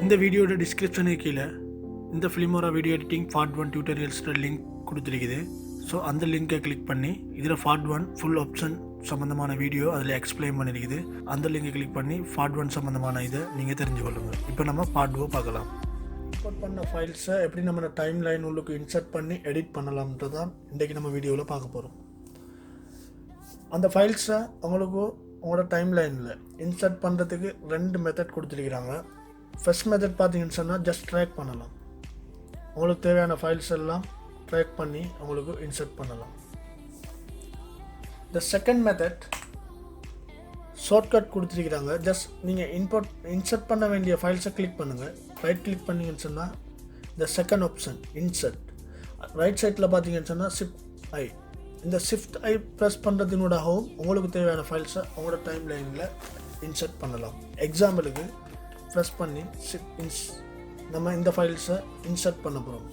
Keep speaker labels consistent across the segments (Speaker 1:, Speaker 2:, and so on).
Speaker 1: இந்த வீடியோட டிஸ்கிரிப்ஷனுக்கு கீழே இந்த ஃபிலிமோரா வீடியோ எடிட்டிங் பார்ட் 1 டியூட்டோரியல்ஸோட லிங்க் கொடுத்துருக்குது. ஸோ அந்த லிங்கை கிளிக் பண்ணி இதில் பார்ட் 1 ஃபுல் ஆப்ஷன் சம்மந்தமான வீடியோ அதில் எக்ஸ்பிளைன் பண்ணியிருக்குது. அந்த லிங்கை கிளிக் பண்ணி பார்ட் 1 சம்மந்தமான இதை நீங்கள் தெரிஞ்சு கொள்ளுங்கள். இப்போ நம்ம பார்ட் 2 பார்க்கலாம். இம்போர்ட் பண்ண ஃபைல்ஸை எப்படி நம்ம டைம் லைன் உள்ளுக்கு இன்சர்ட் பண்ணி எடிட் பண்ணலாம்ன்றது தான் இன்றைக்கி நம்ம வீடியோவில் பார்க்க போகிறோம். அந்த ஃபைல்ஸை உங்களோட டைம் லைனில் இன்சர்ட் பண்ணுறதுக்கு 2 மெத்தட் கொடுத்துருக்கிறாங்க. ஃபர்ஸ்ட் மெத்தட் பார்த்தீங்கன்னு சொன்னால் ஜஸ்ட் ட்ராக் பண்ணலாம். உங்களுக்கு தேவையான ஃபைல்ஸ் எல்லாம் ட்ராக் பண்ணி உங்களுக்கு இன்சர்ட் பண்ணலாம். த செகண்ட் மெத்தட் ஷார்ட்கட் கொடுத்துருக்கிறாங்க. ஜஸ்ட் நீங்கள் இன்சர்ட் பண்ண வேண்டிய ஃபைல்ஸை கிளிக் பண்ணுங்கள். ரைட் கிளிக் பண்ணிங்கன்னு சொன்னால் இந்த செகண்ட் ஆப்ஷன் இன்சர்ட் ரைட் சைட்டில் பார்த்தீங்கன்னு சொன்னால் ஷிஃப்ட் ஐ. இந்த ஷிஃப்ட் ஐ ப்ரெஸ் பண்ணுறதுனூடாகவும் உங்களுக்கு தேவையான ஃபைல்ஸை உங்களோட டைம் லைனில் இன்சர்ட் பண்ணலாம். எக்ஸாம்பிளுக்கு ப்ரெஸ் பண்ணி நம்ம இந்த ஃபைல்ஸை இன்சர்ட் பண்ண போகிறோம்.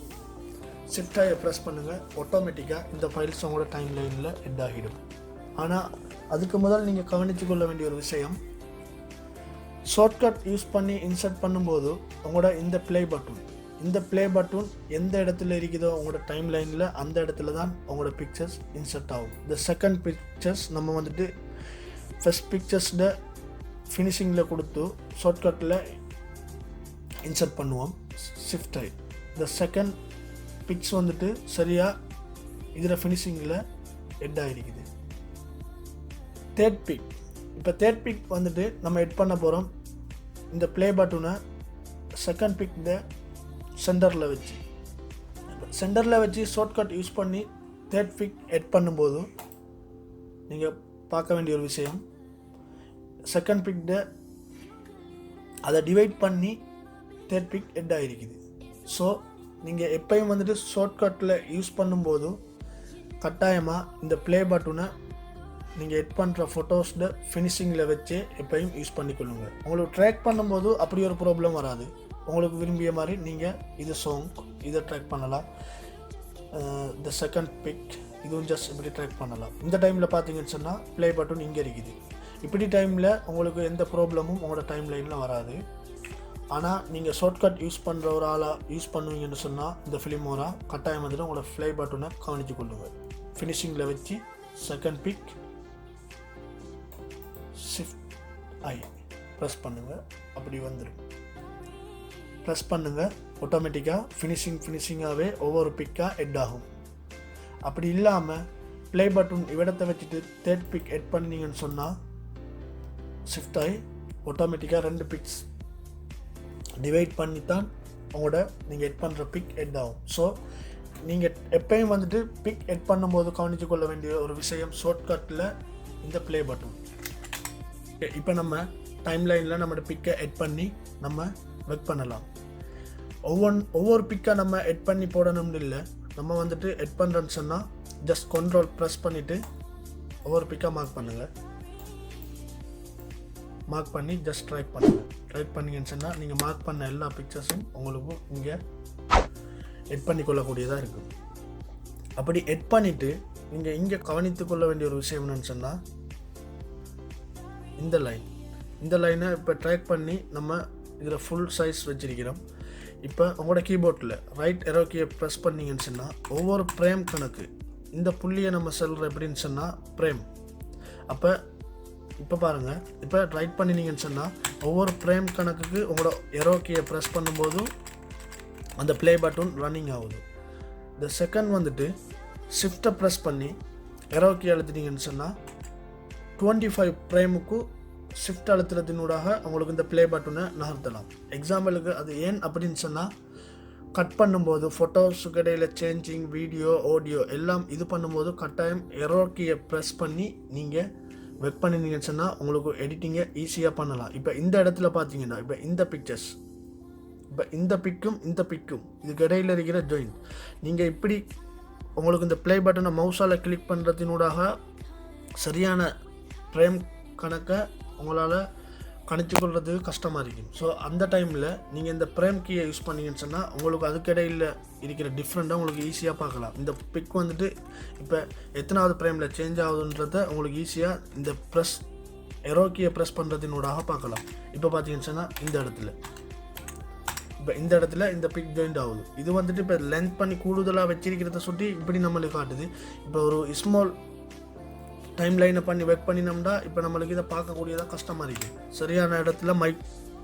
Speaker 1: ஷிஃப்ட் ஐயை ப்ரெஸ் பண்ணுங்கள், ஆட்டோமேட்டிக்காக இந்த ஃபைல்ஸ் உங்களோட டைம் லைனில் ஹெட் ஆகிடும். ஆனால் அதுக்கு முதல் நீங்கள் கவனித்து கொள்ள வேண்டிய ஒரு விஷயம், ஷார்ட்கட் யூஸ் பண்ணி இன்சர்ட் பண்ணும்போது உங்களோட இந்த ப்ளே பட்டன் எந்த இடத்துல இருக்குதோ உங்களோட டைம் லைனில் அந்த இடத்துல தான் உங்களோட பிக்சர்ஸ் இன்சர்ட் ஆகும். இந்த செகண்ட் பிக்சர்ஸ் நம்ம வந்துட்டு ஃபஸ்ட் பிக்சர்ஸில் ஃபினிஷிங்கில் கொடுத்து ஷார்ட்கட்டில் இன்சர்ட் பண்ணுவோம். ஷிஃப்ட் ஐ இந்த செகண்ட் பிக்ஸ் வந்துட்டு சரியாக இதில் ஃபினிஷிங்கில் ஹெட் ஆகிருக்குது. தேர்ட் பிக் வந்துட்டு நம்ம ஹெட் பண்ண போகிறோம். இந்த ப்ளே பட்டனை செகண்ட் பிக் சென்டரில் வச்சு ஷார்ட்கட் யூஸ் பண்ணி தேர்ட் பிக் ஹெட் பண்ணும்போது நீங்கள் பார்க்க வேண்டிய ஒரு விஷயம், செகண்ட் பிக் அதை டிவைட் பண்ணி தேர்ட் பிக் ஹெட் ஆகிருக்குது. ஸோ நீங்கள் எப்பயும் வந்துட்டு ஷார்ட்கட்டில் யூஸ் பண்ணும்போது கட்டாயமாக இந்த ப்ளே பட்டனை நீங்கள் ஹெட் பண்ணுற ஃபோட்டோஸில் ஃபினிஷிங்கில் வச்சு எப்பயும் யூஸ் பண்ணிக்கொள்ளுங்க. உங்களுக்கு ட்ராக் பண்ணும்போது அப்படி ஒரு ப்ராப்ளம் வராது. உங்களுக்கு விரும்பிய மாதிரி நீங்கள் இது சாங் இதை ட்ராக் பண்ணலாம். இந்த செகண்ட் பிக் இதுவும் ஜஸ்ட் இப்படி ட்ராக் பண்ணலாம். இந்த டைமில் பார்த்தீங்கன்னு சொன்னால் ப்ளே பட்டன் இங்கே இருக்குது. இப்படி டைமில் உங்களுக்கு எந்த ப்ராப்ளமும் உங்களோட டைம் லைனில் வராது. ஆனால் நீங்கள் ஷார்ட்கட் யூஸ் பண்ணுற ஒரு ஆளாக யூஸ் பண்ணுவீங்கன்னு சொன்னால் இந்த ஃபிலிமோரா கட்டாயம் வந்துட்டு உங்களோட ப்ளே பட்டனை கவனித்து கொள்ளுங்கள். ஃபினிஷிங்கில் வச்சு செகண்ட் பிக் ஷிஃப்ட் ஐ ப்ரெஸ் பண்ணுங்கள், அப்படி வந்துடும். ப்ரெஸ் பண்ணுங்கள், ஆட்டோமேட்டிக்காக ஃபினிஷிங்காகவே ஒவ்வொரு பிக்காக ஹெட் ஆகும். அப்படி இல்லாமல் ப்ளே பட்டன் இவ்விடத்தை வச்சுட்டு தேர்ட் பிக் ஹெட் பண்ணிங்கன்னு சொன்னால் ஷிஃப்ட் ஆகி ஆட்டோமேட்டிக்காக 2 பிக்ஸ் டிவைட் பண்ணி தான் உங்களோட நீங்கள் ஹெட் பண்ணுற பிக் ஹெட் ஆகும். ஸோ நீங்கள் எப்பயும் வந்துட்டு பிக் ஹெட் பண்ணும்போது கவனித்து கொள்ள வேண்டிய ஒரு விஷயம், ஷார்ட்கட்டில் இந்த ப்ளே பட்டன். இப்போ நம்ம டைம் லைனில் நம்மளோட பிக்கை ஹெட் பண்ணி நம்ம ஒர்க் பண்ணலாம். ஒவ்வொரு பிக்காக நம்ம ஹெட் பண்ணி போடணும்னு இல்லை. நம்ம வந்துட்டு ஹெட் பண்ணுறோன்னு சொன்னால் ஜஸ்ட் கண்ட்ரோல் ப்ரெஸ் பண்ணிவிட்டு ஒவ்வொரு பிக்காக மார்க் பண்ணுங்கள். மார்க் பண்ணி ஜஸ்ட் ட்ராக் பண்ணிங்கன்னு சொன்னால் நீங்கள் மார்க் பண்ண எல்லா பிக்சர்ஸும் உங்களுக்கும் இங்கே ஹெட் பண்ணிக்கொள்ளக்கூடியதாக இருக்கும். அப்படி ஹெட் பண்ணிவிட்டு நீங்கள் இங்கே கவனித்து கொள்ள வேண்டிய ஒரு விஷயம் என்னன்னு சொன்னால் இந்த லைனை இப்போ ட்ராக் பண்ணி நம்ம இதில் ஃபுல் சைஸ் வச்சுருக்கிறோம். இப்போ உங்களோட கீபோர்டில் ரைட் எரோ கீயை ப்ரெஸ் பண்ணிங்கன்னு சொன்னால் ஒவ்வொரு ஃப்ரேம் கணக்கு இந்த புள்ளியை நம்ம சொல்கிற எப்படின்னு சொன்னால் ஃப்ரேம். இப்போ பாருங்கள், இப்போ ரைட் பண்ணினீங்கன்னு சொன்னால் ஒவ்வொரு ஃப்ரேம் கணக்குக்கு உங்களோட எரோ கீயை ப்ரெஸ் பண்ணும்போது அந்த ப்ளே பட்டன் ரன்னிங் ஆகுது. இந்த செகண்ட் வந்துட்டு ஷிஃப்ட்டை ப்ரெஸ் பண்ணி எரோ கீ அழுத்தினீங்கன்னு சொன்னால் 25 ஃப்ரேமுக்கு ஷிஃப்ட் அழுத்துறதுனூடாக உங்களுக்கு இந்த ப்ளே பட்டனை நகர்த்தலாம். எக்ஸாம்பிளுக்கு அது ஏன் அப்படின்னு சொன்னால் கட் பண்ணும்போது ஃபோட்டோஸுக்கு இடையில் சேஞ்சிங் வீடியோ ஆடியோ எல்லாம் இது பண்ணும்போது கட்டாயம் எரோ கீயை ப்ரெஸ் பண்ணி நீங்கள் ஒர்க் பண்ணினீங்கன்னு சொன்னால் உங்களுக்கு எடிட்டிங்கை ஈஸியாக பண்ணலாம். இப்போ இந்த இடத்துல பார்த்தீங்கன்னா இப்போ இந்த பிக்கும் இதுக்கு இடையில் இருக்கிற ஜாயின் நீங்கள் இப்படி உங்களுக்கு இந்த ப்ளே பட்டனை மவுஸால் கிளிக் பண்ணுறதுனூடாக சரியான ஃப்ரேம் கணக்கை உங்களால் கணிச்சு கொள்றதுக்கு கஷ்டமாக இருக்கும். ஸோ அந்த டைமில் நீங்கள் இந்த ஃப்ரேம் கீயை யூஸ் பண்ணிங்கன்னு சொன்னால் உங்களுக்கு அதுக்கிடையில் இருக்கிற டிஃப்ரெண்ட்டாக உங்களுக்கு ஈஸியாக பார்க்கலாம். இந்த பிக் வந்துட்டு இப்போ எத்தனாவது ஃப்ரேமில் சேஞ்ச் ஆகுதுன்றதை உங்களுக்கு ஈஸியாக இந்த எரோ கீயை ப்ரெஸ் பண்ணுறதினூடாக பார்க்கலாம். இப்போ பார்த்தீங்கன்னு சொன்னால் இந்த இடத்துல இப்போ இந்த இடத்துல இந்த பிக் ஜாயிண்ட் ஆகுது. இது வந்துட்டு இப்போ லென்த் பண்ணி கூடுதலாக வச்சிருக்கிறத சுட்டி இப்படி நம்மளுக்கு காட்டுது. இப்போ ஒரு ஸ்மால் டைம் லைனை பண்ணி வெக் பண்ணினோம்னா இப்போ நம்மளுக்கு இதை பார்க்கக்கூடியதாக கஷ்டமாக இருக்குது. சரியான இடத்துல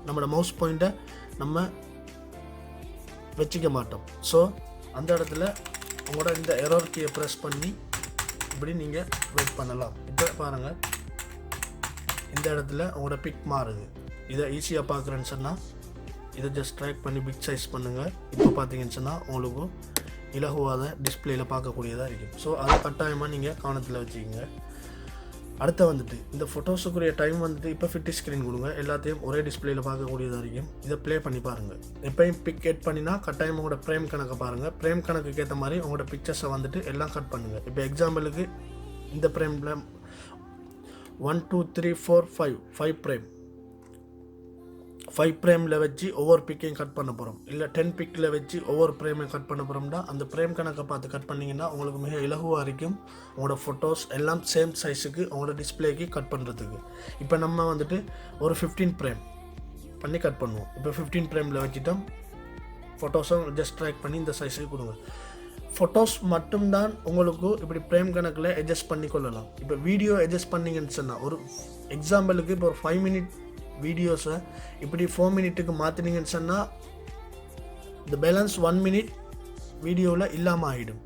Speaker 1: நம்மளோட மவுஸ் பாயிண்ட்டை நம்ம வச்சிக்க மாட்டோம். ஸோ அந்த இடத்துல உங்களோட இந்த எரர் கீயை ப்ரெஸ் பண்ணி இப்படி நீங்கள் வெயிட் பண்ணலாம். இப்போ பாருங்கள், இந்த இடத்துல உங்களோட பிக் மாறுது. இதை ஈஸியாக பார்க்குறேன்னு சொன்னால் இதை ஜஸ்ட் ட்ராக் பண்ணி பிக் சைஸ் பண்ணுங்கள். இப்போ பார்த்தீங்கன்னு சொன்னால் உங்களுக்கு இலகுவாத டிஸ்பிளேயில் பார்க்கக்கூடியதாக இருக்கும். ஸோ அதை கட்டாயமாக நீங்கள் கவனத்தில் வச்சுக்கிங்க. அடுத்து வந்துட்டு இந்த ஃபோட்டோஸுக்குரிய டைம் வந்துட்டு இப்போ 50 ஸ்க்ரீன் கொடுங்க. எல்லாத்தையும் ஒரே டிஸ்பிளேயில் பார்க்கக்கூடியதாக இருக்கும். இதை ப்ளே பண்ணி பாருங்கள். எப்போயும் பிக் எட் பண்ணினா கட்டாயம் உங்களோட ஃப்ரேம் கணக்கை பாருங்கள். ஃப்ரேம் கணக்குக்கு ஏற்ற மாதிரி உங்களோட பிக்சர்ஸை வந்துட்டு எல்லாம் கட் பண்ணுங்கள். இப்போ எக்ஸாம்பிளுக்கு இந்த ஃப்ரேமில் 1 2 3 4 5 ஃப்ரேம் 5 ஃப்ரேமில் வச்சு ஒவ்வொரு பிக்கையும் கட் பண்ண போகிறோம். இல்லை 10 பிக்கில் வச்சு ஒவ்வொரு ஃப்ரேமையும் கட் பண்ண போகிறோம்னா அந்த ஃப்ரேம் கணக்கை பார்த்து கட் பண்ணிங்கன்னா உங்களுக்கு மிக இலகுவாக இருக்கும். உங்களோட ஃபோட்டோஸ் எல்லாம் சேம் சைஸுக்கு உங்களோட டிஸ்பிளேக்கு கட் பண்ணுறதுக்கு. இப்போ நம்ம வந்துட்டு ஒரு 15 ஃப்ரேம் பண்ணி கட் பண்ணுவோம். இப்போ 15 ஃப்ரேமில் வச்சுட்டோம். ஃபோட்டோஸும் ஜஸ்ட் ட்ராக் பண்ணி இந்த சைஸுக்கு கொடுங்க. ஃபோட்டோஸ் மட்டும்தான் உங்களுக்கு இப்படி ஃப்ரேம் கணக்கில் அட்ஜஸ்ட் பண்ணி கொள்ளலாம். இப்போ வீடியோ அட்ஜஸ்ட் பண்ணிங்கன்னு சொன்னால் ஒரு எக்ஸாம்பிளுக்கு இப்போ ஒரு 5 மினிட் வீடியோஸை இப்படி 4 மினிட்டுக்கு மாற்றினீங்கன்னு சொன்னால் இந்த பேலன்ஸ் 1 மினிட் வீடியோவில் இல்லாமல் ஆகிடும்.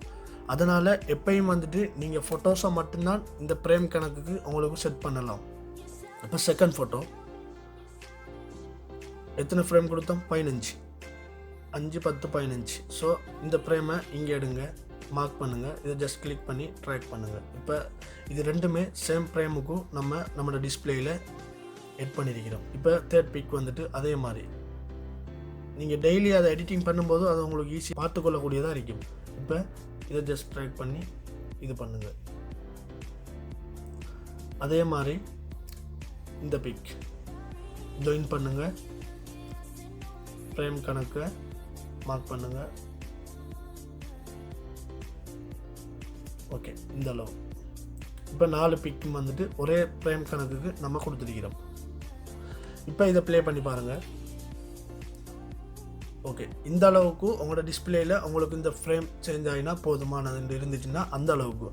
Speaker 1: அதனால் எப்பயும் வந்துட்டு நீங்கள் ஃபோட்டோஸை மட்டும்தான் இந்த ஃப்ரேம் கணக்குக்கு உங்களுக்கு செட் பண்ணலாம். இப்போ செகண்ட் ஃபோட்டோ எத்தனை ஃப்ரேம் கொடுத்தோம்? 15 5 10 15. ஸோ இந்த ஃப்ரேமை இங்கே எடுங்க, மார்க் பண்ணுங்கள். இதை ஜஸ்ட் கிளிக் பண்ணி ட்ராக் பண்ணுங்கள். இப்போ இது ரெண்டுமே சேம் ஃப்ரேமுக்கும் நம்மளோட டிஸ்பிளேயில் எட் பண்ணியிருக்கிறோம். இப்போ தேர்ட் பிக் வந்துட்டு அதே மாதிரி நீங்கள் டெய்லி அதை எடிட்டிங் பண்ணும்போது அது உங்களுக்கு ஈஸி பார்த்துக்கொள்ளக்கூடியதாக இருக்கும். இப்போ இதை ஜஸ்ட் ட்ராக் பண்ணி இது பண்ணுங்கள். அதே மாதிரி இந்த பிக் ஜாயின் பண்ணுங்கள், ஃப்ரேம் கணக்கை மார்க் பண்ணுங்கள். ஓகே, இந்த அளவு. இப்போ 4 பிக்கும் வந்துட்டு ஒரே ஃப்ரேம் கணக்குக்கு நம்ம கொடுத்துருக்கிறோம். இப்போ இதை ப்ளே பண்ணி பாருங்கள். ஓகே, இந்த அளவுக்கு உங்களோட டிஸ்பிளேயில் உங்களுக்கு இந்த ஃப்ரேம் சேஞ்ச் ஆகினா போதுமானது இருந்துச்சுன்னா அந்த அளவுக்கு.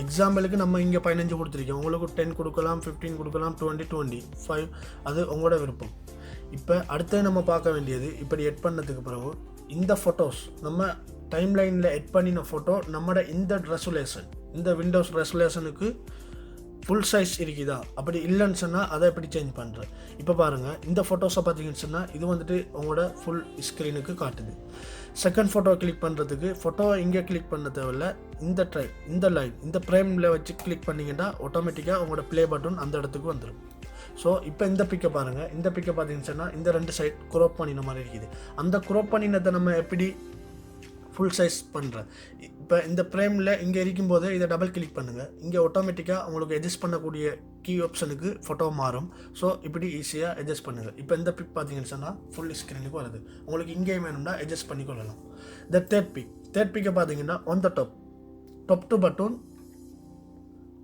Speaker 1: எக்ஸாம்பிளுக்கு நம்ம இங்கே 15 கொடுத்துருக்கோம். உங்களுக்கு 10 கொடுக்கலாம், 15 கொடுக்கலாம், 20 25 அது உங்களோட விருப்பம். இப்போ அடுத்து நம்ம பார்க்க வேண்டியது, இப்படி எட் பண்ணதுக்கு பிறகு இந்த ஃபோட்டோஸ் நம்ம டைம் லைனில் எட் பண்ணின ஃபோட்டோ நம்மளோட இந்த ரெசல்யூஷன், இந்த விண்டோஸ் ரெசல்யூஷனுக்கு ஃபுல் சைஸ் இருக்குதா? அப்படி இல்லைன்னு சொன்னால் அதை எப்படி சேஞ்ச் பண்ணுறேன். இப்போ பாருங்கள், இந்த ஃபோட்டோஸை பார்த்தீங்கன்னு சொன்னால் இது வந்துட்டு உங்களோட ஃபுல் ஸ்க்ரீனுக்கு காட்டுது. செகண்ட் ஃபோட்டோ கிளிக் பண்ணுறதுக்கு ஃபோட்டோவை இங்கே கிளிக் பண்ண தேவையில்ல. இந்த லைன் இந்த ஃப்ரேமில் வச்சு கிளிக் பண்ணிங்கன்னா ஆட்டோமேட்டிக்காக உங்களோட ப்ளே பட்டன் அந்த இடத்துக்கு வந்துடும். ஸோ இப்போ இந்த பிக்கை பாருங்கள். இந்த பிக்கை பார்த்தீங்கன்னு சொன்னால் இந்த 2 சைட் குரோப் பண்ணின மாதிரி இருக்குது. அந்த குரோப் பண்ணினதை நம்ம எப்படி ஃபுல் சைஸ் பண்ணுறேன். இப்போ இந்த ஃப்ரேமில் இங்கே இருக்கும்போது இதை டபுள் கிளிக் பண்ணுங்கள். இங்கே ஆட்டோமேட்டிக்காக உங்களுக்கு அட்ஜஸ்ட் பண்ணக்கூடிய கீ ஆப்ஷனுக்கு ஃபோட்டோ மாறும். ஸோ இப்படி ஈஸியாக அட்ஜஸ்ட் பண்ணுங்கள். இப்போ இந்த பிக் பார்த்தீங்கன்னு சொன்னால் ஃபுல் ஸ்க்ரீனுக்கு வருது. உங்களுக்கு இங்கேயும் வேணும்னா அட்ஜஸ்ட் பண்ணிக்கொள்ளலாம். இந்த தேர்ட் பிக்கை பார்த்தீங்கன்னா on the top to button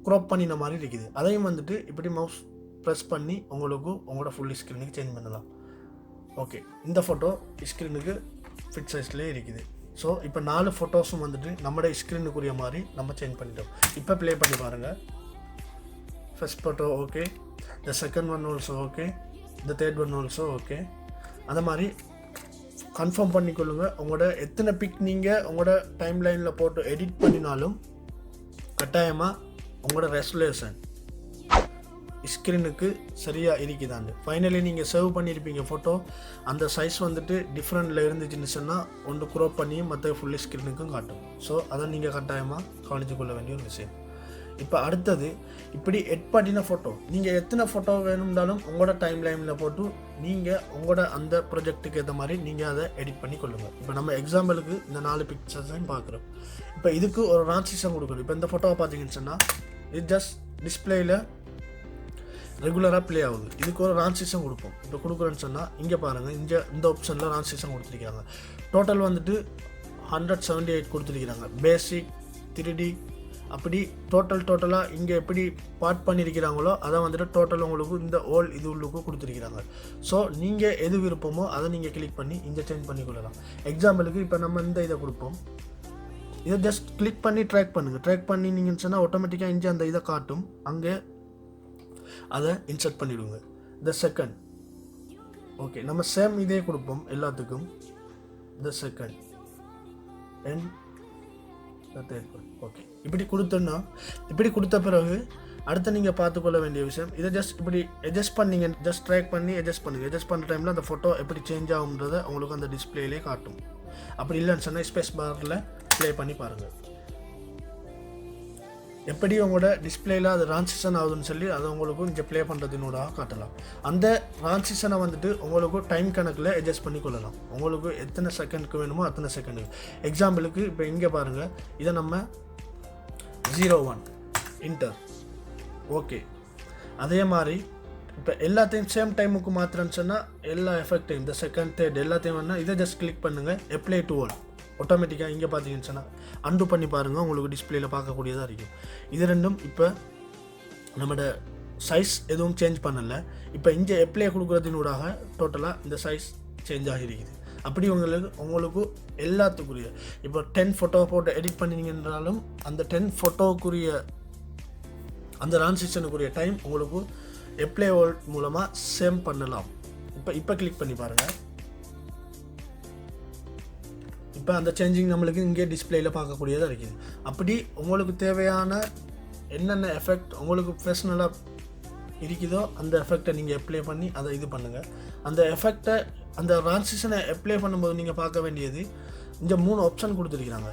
Speaker 1: crop பண்ணின மாதிரி இருக்குது. அதையும் வந்துட்டு இப்படி மவுஸ் ப்ரெஸ் பண்ணி உங்களோட ஃபுல் ஸ்க்ரீனுக்கு சேஞ்ச் பண்ணலாம். ஓகே, இந்த ஃபோட்டோ ஸ்க்ரீனுக்கு ஃபிட் சைஸ்லேயே இருக்குது. ஸோ இப்போ 4 ஃபோட்டோஸும் வந்துட்டு நம்மளோட ஸ்க்ரீனுக்குரிய மாதிரி நம்ம சேஞ்ச் பண்ணிட்டோம். இப்போ ப்ளே பண்ணி பாருங்கள். First photo okay, the second one also okay, the third one also okay. அந்த மாதிரி கன்ஃபார்ம் பண்ணிக்கொள்ளுங்கள். உங்களோட எத்தனை பிக் நீங்கள் உங்களோட டைம் லைனில் போட்டு எடிட் பண்ணினாலும் கட்டாயமாக உங்களோட ரெசல்யூஷன் ஸ்க்ரீனுக்கு சரியாக இருக்குதாண்டு. ஃபைனலி நீங்கள் சேவ் பண்ணியிருப்பீங்க ஃபோட்டோ, அந்த சைஸ் வந்துட்டு டிஃப்ரெண்டில் இருந்துச்சுன்னு சொன்னால் ஒன்று க்ரோப் பண்ணி மற்ற ஃபுல் ஸ்க்ரீனுக்கும் காட்டும். ஸோ அதை நீங்கள் கட்டாயமாக கவனித்து கொள்ள வேண்டிய ஒரு விஷயம். இப்போ அடுத்தது, இப்படி எட் பண்ணின ஃபோட்டோ நீங்கள் எத்தனை ஃபோட்டோ வேணும்னாலும் உங்களோட டைம் லைனில் போட்டு நீங்கள் உங்களோட அந்த ப்ராஜெக்ட்டுக்கு ஏற்ற மாதிரி நீங்கள் அதை எடிட் பண்ணி கொள்ளுங்கள். இப்போ நம்ம எக்ஸாம்பிளுக்கு இந்த 4 பிக்சர்ஸையும் பார்க்குறோம். இப்போ இதுக்கு ஒரு டிரான்சிஷன் கொடுக்கணும். இப்போ இந்த ஃபோட்டோவை பார்த்தீங்கன்னு சொன்னால் இது ஜஸ்ட் டிஸ்பிளேயில் ரெகுலராக ப்ளே ஆகுது. இதுக்கு ஒரு டிரான்சிஷன் கொடுப்போம். இப்போ கொடுக்குறேன்னு சொன்னால் இங்கே பாருங்கள், இந்த ஆப்ஷனில் டிரான்சிஷன் கொடுத்துருக்காங்க. டோட்டல் வந்துட்டு 178 கொடுத்துருக்கிறாங்க. பேசிக், 3D, அப்படி டோட்டலாக இங்கே எப்படி பார்ட் பண்ணியிருக்கிறாங்களோ அதை வந்துட்டு டோட்டல் உங்களுக்கு இந்த ஓல் இது உள்ளுக்கு கொடுத்துருக்கிறாங்க. ஸோ நீங்கள் எது விருப்பமோ அதை நீங்கள் கிளிக் பண்ணி இங்கே சேஞ்ச் பண்ணிக்கொள்ளலாம். எக்ஸாம்பிளுக்கு இப்போ நம்ம இந்த இதை கொடுப்போம். இதை ஜஸ்ட் கிளிக் பண்ணி ட்ராக் பண்ணுங்கள். ட்ராக் பண்ணி நீங்கள் சொன்னால் ஆட்டோமேட்டிக்காக இங்கே அந்த இதை காட்டும். அங்கே அதை இன்சர்ட் பண்ணிவிடுங்க. த செகண்ட் ஓகே நம்ம சேம் இதே கொடுப்போம் எல்லாத்துக்கும். த செகண்ட் அண்ட் ஓகே இப்படி கொடுத்தோன்னா இப்படி கொடுத்த பிறகு அடுத்து நீங்கள் பார்த்துக்கொள்ள வேண்டிய விஷயம் இதை ஜஸ்ட் இப்படி அட்ஜஸ்ட் பண்ணிங்க. ஜஸ்ட் ட்ராக் பண்ணி அட்ஜஸ்ட் பண்ணுங்கள். அட்ஜஸ்ட் பண்ணுற டைமில் அந்த ஃபோட்டோ எப்படி சேஞ்ச் ஆகுன்றதை உங்களுக்கு அந்த டிஸ்பிளேலே காட்டும். அப்படி இல்லைன்னு சொன்னால் ஸ்பேஸ் பாரில் ப்ளே பண்ணி பாருங்கள். எப்படி உங்களோட டிஸ்பிளேயில் அது ட்ரான்சிஷன் ஆகுதுன்னு சொல்லி அதை உங்களுக்கு இங்கே ப்ளே பண்ணுறதுனோட காட்டலாம். அந்த ட்ரான்சிஷனை வந்துட்டு உங்களுக்கு டைம் கணக்கில் அட்ஜஸ்ட் பண்ணி கொள்ளலாம். உங்களுக்கு எத்தனை செகண்டுக்கு வேணுமோ அத்தனை செகண்டுக்கு. எக்ஸாம்பிளுக்கு இப்போ இங்கே பாருங்கள். இதை நம்ம 01 இன்டர் ஓகே. அதே மாதிரி இப்போ எல்லாத்தையும் சேம் டைமுக்கு மாத்திரன்னு சொன்னால் எல்லா எஃபெக்டையும் இந்த செகண்ட் தேர்ட் எல்லாத்தையும் வேணால் இதை ஜஸ்ட் கிளிக் பண்ணுங்கள். அப்ளை டு ஆல் ஆட்டோமேட்டிக்காக இங்கே பார்த்தீங்கன்னு சொன்னால் அண்டு பண்ணி பாருங்கள். உங்களுக்கு டிஸ்பிளேயில் பார்க்கக்கூடியதாக இருக்கும். இது ரெண்டும் இப்போ நம்மளோட சைஸ் எதுவும் சேஞ்ச் பண்ணலை. இப்போ இங்கே அப்ளை கொடுக்குறதினூடாக டோட்டலாக இந்த சைஸ் சேஞ்ச் ஆகிருக்குது. அப்படி உங்களுக்கு எல்லாத்துக்குரிய இப்போ 10 ஃபோட்டோ போட்டு எடிட் பண்ணிங்கன்றாலும் அந்த 10 ஃபோட்டோக்குரிய அந்த ட்ரான்சிஷனுக்குரிய டைம் உங்களுக்கு அப்ளை ஆல் மூலமாக சேம் பண்ணலாம். இப்போ கிளிக் பண்ணி பாருங்கள். இப்போ அந்த சேஞ்சிங் நம்மளுக்கு இங்கே டிஸ்பிளேயில் பார்க்கக்கூடியதாக இருக்குது. அப்படி உங்களுக்கு தேவையான என்னென்ன எஃபெக்ட் உங்களுக்கு ப்ரொஃபஷ்னலாக இருக்குதோ அந்த எஃபெக்டை நீங்கள் அப்ளை பண்ணி அதை இது பண்ணுங்கள். அந்த எஃபெக்டை அந்த ட்ரான்சிஷனை அப்ளை பண்ணும்போது நீங்கள் பார்க்க வேண்டியது இங்கே 3 ஆப்ஷன் கொடுத்துருக்குறாங்க.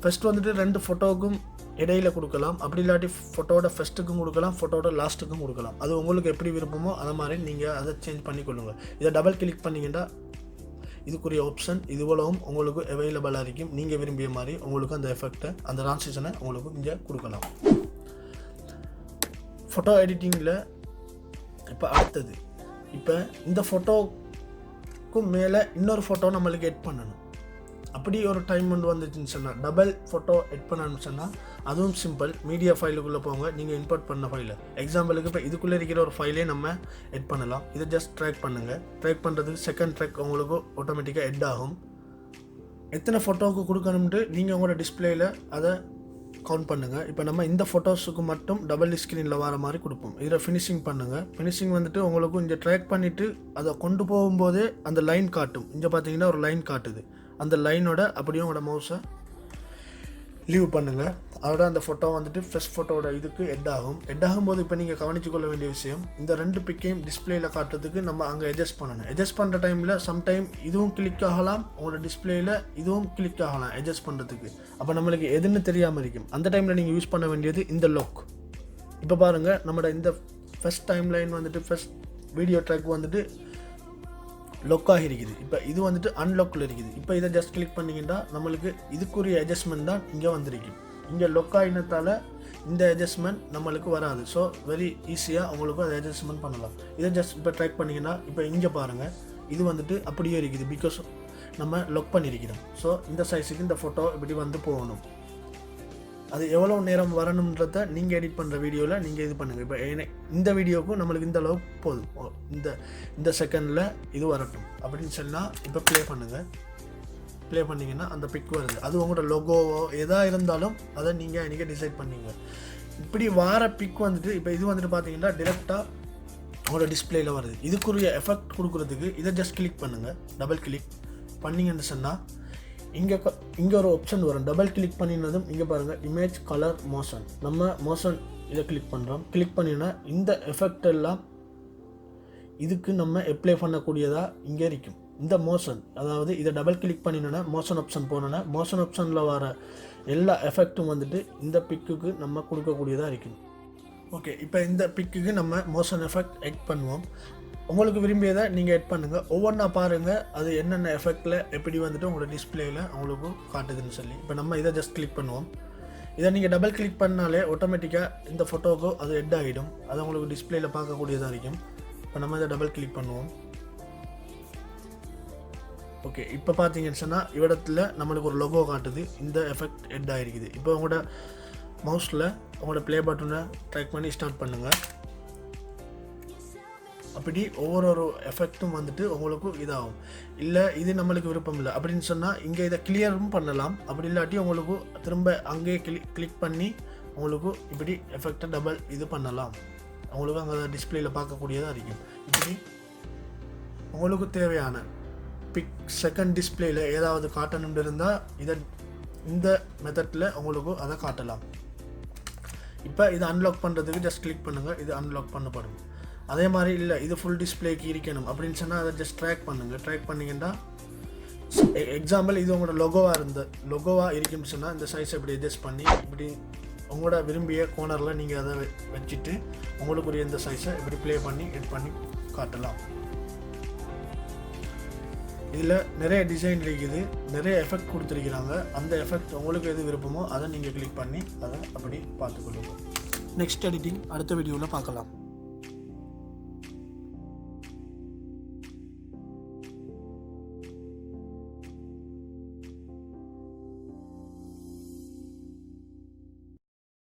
Speaker 1: ஃபஸ்ட் வந்துட்டு 2 ஃபோட்டோவுக்கும் இடையில் கொடுக்கலாம். அப்படி இல்லாட்டி ஃபோட்டோவோட ஃபஸ்ட்டுக்கும் கொடுக்கலாம், ஃபோட்டோவோட லாஸ்ட்டுக்கும் கொடுக்கலாம். அது உங்களுக்கு எப்படி விருப்பமோ அதை மாதிரி நீங்கள் அதை சேஞ்ச் பண்ணிக்கொள்ளுங்கள். இதை டபுள் கிளிக் பண்ணிங்கன்னா இதுக்குரிய ஆப்ஷன் இதுவளவும் உங்களுக்கு அவைலபிளாக இருக்கும். நீங்கள் விரும்பிய மாதிரி உங்களுக்கு அந்த எஃபெக்டை அந்த ட்ரான்சிஷனை உங்களுக்கு இங்கே கொடுக்கலாம். ஃபோட்டோ எடிட்டிங்கில் இப்போ அடுத்தது இப்போ இந்த ஃபோட்டோக்கும் மேலே இன்னொரு ஃபோட்டோ நம்மளுக்கு எட் பண்ணணும். அப்படி ஒரு டைம் வந்துச்சுன்னு சொன்னால் டபுள் ஃபோட்டோ எட் பண்ணணும்னு சொன்னால் அதுவும் சிம்பிள். மீடியா ஃபைலுக்குள்ளே போங்க. நீங்கள் இம்போர்ட் பண்ண ஃபைலு எக்ஸாம்பிளுக்கு இப்போ இதுக்குள்ளே இருக்கிற ஒரு ஃபைலே நம்ம எட் பண்ணலாம். இதை ஜஸ்ட் ட்ராக் பண்ணுங்கள். ட்ராக் பண்ணுறதுக்கு செகண்ட் ட்ராக் உங்களுக்கு ஆட்டோமேட்டிக்காக எட் ஆகும். எத்தனை ஃபோட்டோவுக்கு கொடுக்கணும்ட்டு நீங்கள் உங்களோட டிஸ்பிளேயில் அதை கவுண்ட் பண்ணுங்கள். இப்போ நம்ம இந்த ஃபோட்டோஸுக்கு மட்டும் டபுள் ஸ்க்ரீனில் வர மாதிரி கொடுப்போம். இதில் ஃபினிஷிங் பண்ணுங்கள். ஃபினிஷிங் வந்துட்டு உங்களுக்கு இங்கே ட்ராக் பண்ணிவிட்டு அதை கொண்டு போகும்போதே அந்த லைன் காட்டும். இங்கே பார்த்தீங்கன்னா ஒரு லைன் காட்டுது. அந்த லைனோட அப்படியே உங்களோட மவுஸை லீவ் பண்ணுங்கள். அதோட அந்த ஃபோட்டோ வந்துட்டு ஃபர்ஸ்ட் ஃபோட்டோட இதுக்கு எட் ஆகும். எட் ஆகும்போது இப்போ நீங்கள் கவனித்துக்கொள்ள வேண்டிய விஷயம் இந்த 2 பிக்கையும் டிஸ்பிளேயில் காட்டுறதுக்கு நம்ம அங்கே அட்ஜஸ்ட் பண்ணணும். அட்ஜஸ்ட் பண்ணுற டைமில் சம்டைம் இதுவும் கிளிக் ஆகலாம், உங்களோட டிஸ்பிளேயில் இதுவும் கிளிக் ஆகலாம் அட்ஜஸ்ட் பண்ணுறதுக்கு. அப்போ நம்மளுக்கு எதுன்னு தெரியாமல் இருக்கும். அந்த டைமில் நீங்கள் யூஸ் பண்ண வேண்டியது இந்த லாக். இப்போ பாருங்கள் நம்மளோட இந்த ஃபர்ஸ்ட் டைம் லைன் வந்துட்டு ஃபர்ஸ்ட் வீடியோ ட்ராக் வந்துட்டு லொக்காக இருக்குது. இப்போ இது வந்துட்டு அன்லாக்கில் இருக்குது. இப்போ இதை ஜஸ்ட் கிளிக் பண்ணிங்கன்னா நம்மளுக்கு இதுக்குரிய அட்ஜஸ்ட்மெண்ட் தான் இங்கே வந்திருக்கு. இங்கே லொக்காயினத்தால் இந்த அட்ஜஸ்ட்மெண்ட் நம்மளுக்கு வராது. ஸோ வெரி ஈஸியாக உங்களுக்கு அதை அட்ஜஸ்ட்மெண்ட் பண்ணலாம். இதை ஜஸ்ட் இப்போ ட்ராக் பண்ணிங்கன்னா இப்போ இங்கே பாருங்கள் இது வந்துட்டு அப்படியே இருக்குது. பிகாஸ் நம்ம லொக் பண்ணியிருக்கிறோம். ஸோ இந்த சைஸுக்கு இந்த ஃபோட்டோ இப்படி வந்து போகணும். அது எவ்வளோ நேரம் வரணுன்றதை நீங்கள் எடிட் பண்ணுற வீடியோவில் நீங்கள் இது பண்ணுங்கள். இப்போ இந்த வீடியோவுக்கும் நம்மளுக்கு இந்த அளவுக்கு போதும், இந்த செகண்டில் இது வரட்டும் அப்படின்னு சொன்னால் இப்போ ப்ளே பண்ணுங்கள். ப்ளே பண்ணிங்கன்னா அந்த பிக் வருது. அது உங்களோட லோகோவோ எதாக இருந்தாலும் அதை நீங்கள் இன்றைக்கி டிசைட் பண்ணிங்க. இப்படி வார பிக் வந்துட்டு இப்போ இது வந்துட்டு பார்த்தீங்கன்னா டிரெக்டாக உங்களோட டிஸ்பிளேயில் வருது. இதுக்குரிய எஃபெக்ட் கொடுக்குறதுக்கு இதை ஜஸ்ட் கிளிக் பண்ணுங்கள். டபுள் கிளிக் பண்ணிங்கன்னு சொன்னால் இங்கே ஒரு ஆப்ஷன் வரும். டபுள் கிளிக் பண்ணினதும் இங்கே பாருங்கள் இமேஜ் கலர் மோஷன். நம்ம மோஷன் இதை கிளிக் பண்ணுறோம். கிளிக் பண்ணினா இந்த எஃபெக்ட் எல்லாம் இதுக்கு நம்ம அப்ளை பண்ணக்கூடியதாக இங்கே இருக்கும். இந்த மோஷன் அதாவது இதை டபுள் கிளிக் பண்ணினோன்னா மோஷன் ஆப்ஷன் போனோன்னா மோஷன் ஆப்ஷனில் வர எல்லா எஃபெக்ட்டும் வந்துட்டு இந்த பிக்குக்கு நம்ம கொடுக்கக்கூடியதாக இருக்கும். ஓகே, இப்போ இந்த பிக்குக்கு நம்ம மோஷன் எஃபெக்ட் எட் பண்ணுவோம். உங்களுக்கு விரும்பியதை நீங்கள் எட் பண்ணுங்கள். ஒவ்வொன்றா பாருங்கள் அது என்னென்ன எஃபெக்டில் எப்படி வந்துட்டு உங்களோட டிஸ்பிளேயில் உங்களுக்கு காட்டுதுன்னு சொல்லி. இப்போ நம்ம இதை ஜஸ்ட் கிளிக் பண்ணுவோம். இதை நீங்கள் டபுள் கிளிக் பண்ணாலே ஆட்டோமேட்டிக்காக இந்த ஃபோட்டோவுக்கு அது எட் ஆகிடும். அது உங்களுக்கு டிஸ்பிளேயில் பார்க்கக்கூடியதாக இருக்கும். இப்போ நம்ம இதை டபுள் கிளிக் பண்ணுவோம். ஓகே, இப்போ பார்த்தீங்கன்னு சொன்னால் இவ்விடத்தில் நம்மளுக்கு ஒரு லோகோ காட்டுது. இந்த எஃபெக்ட் எட் ஆகிருக்குது. இப்போ உங்களோட மவுஸில் உங்களோட ப்ளே பட்டனை ட்ராக் பண்ணி ஸ்டார்ட் பண்ணுங்கள். அப்படி ஒவ்வொரு எஃபெக்ட்டும் வந்துட்டு உங்களுக்கு இதாகும். இல்லை இது நம்மளுக்கு விருப்பம் இல்லை அப்படின்னு சொன்னால் இங்கே இதை கிளியரும் பண்ணலாம். அப்படி இல்லாட்டி உங்களுக்கு திரும்ப அங்கேயே கிளிக் பண்ணி உங்களுக்கு இப்படி எஃபெக்டை டபுள் இது பண்ணலாம். உங்களுக்கு அங்கே டிஸ்பிளேயில் பார்க்கக்கூடியதாக இருக்கும். இப்படி உங்களுக்கு தேவையான செகண்ட் டிஸ்பிளேயில் ஏதாவது காட்டணும்னு இருந்தால் இந்த மெத்தடில் உங்களுக்கு அதை காட்டலாம். இப்போ இதை அன்லாக் பண்ணுறதுக்கு ஜஸ்ட் கிளிக் பண்ணுங்கள், இது அன்லாக் பண்ணப்படும். அதே மாதிரி இல்லை இது ஃபுல் டிஸ்பிளேக்கு இருக்கணும் அப்படின்னு சொன்னால் அதை ஜஸ்ட் ட்ராக் பண்ணுங்கள். ட்ராக் பண்ணிங்கன்னா எக்ஸாம்பிள் இது உங்களோட லொகோவாக இருக்குன்னு சொன்னால் இந்த சைஸை இப்படி அட்ஜஸ்ட் பண்ணி இப்படி உங்களோட விரும்பிய கோனரில் நீங்கள் அதை வச்சுட்டு உங்களுக்குரிய இந்த சைஸை இப்படி ப்ளே பண்ணி எட் பண்ணி காட்டலாம். இதில் நிறைய டிசைன் இருக்குது, நிறைய எஃபெக்ட் கொடுத்துருக்கிறாங்க. அந்த எஃபெக்ட் உங்களுக்கு எது விருப்பமோ அதை நீங்கள் கிளிக் பண்ணி அதை அப்படி பார்த்துக்கொள்ளுங்க. நெக்ஸ்ட் எடிட்டிங் அடுத்த வீடியோவில் பார்க்கலாம்.